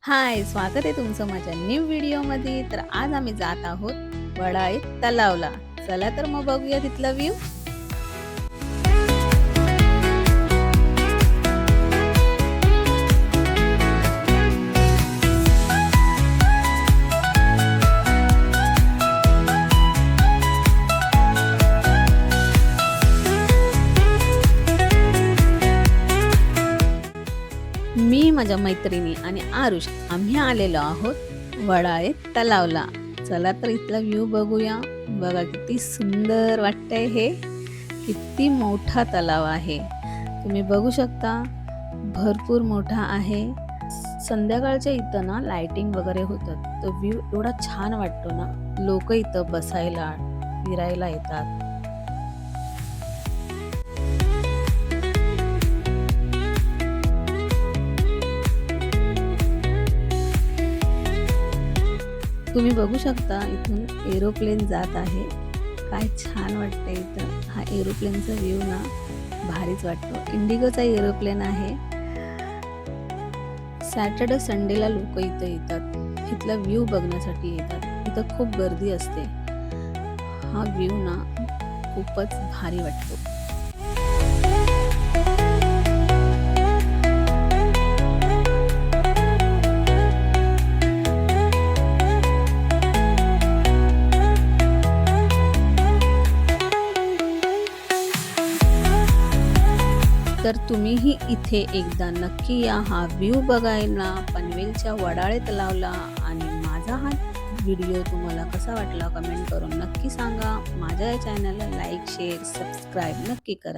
हाय, स्वागत आहे तुमचं माझ्या न्यू व्हिडिओमध्ये. तर आज आम्ही जात आहोत वडाळे तलावला. चला तर मग बघूया तिथला व्ह्यू. मी, माझ्या मैत्रिणी आणि आरुष आम्ही आलेलो आहोत वडाळे तलावला. चला तर इथला व्ह्यू बघूया. बघा किती सुंदर वाटतंय हे. किती मोठा तलाव आहे. तुम्ही बघू शकता, भरपूर मोठा आहे. संध्याकाळच्या इथं ना लाइटिंग वगैरे होतात. तो व्ह्यू एवढा छान वाटतो ना. लोक इथं बसायला, फिरायला येतात. तुम्ही बघू शकता इथून एरोप्लेन जात आहे. काय छान वाटतंय इथं. हा एरोप्लेनचा व्ह्यू ना भारीच वाटतो. इंडिगोचा एरोप्लेन आहे. सॅटर्डे संडेला लोक इथं येतात. इथला व्ह्यू बघण्यासाठी येतात. इथं खूप गर्दी असते. हा व्ह्यू ना खूपच भारी वाटतो. तर तुम्हीही इथे एकदा नक्की या हा व्ह्यू बघायला पनवेलच्या वडाळे तलावला. आणि माझा हा व्हिडिओ तुम्हाला कसा वाटला कमेंट करून नक्की सांगा. माझ्या या चॅनलला लाईक, शेअर, सबस्क्राईब नक्की करा.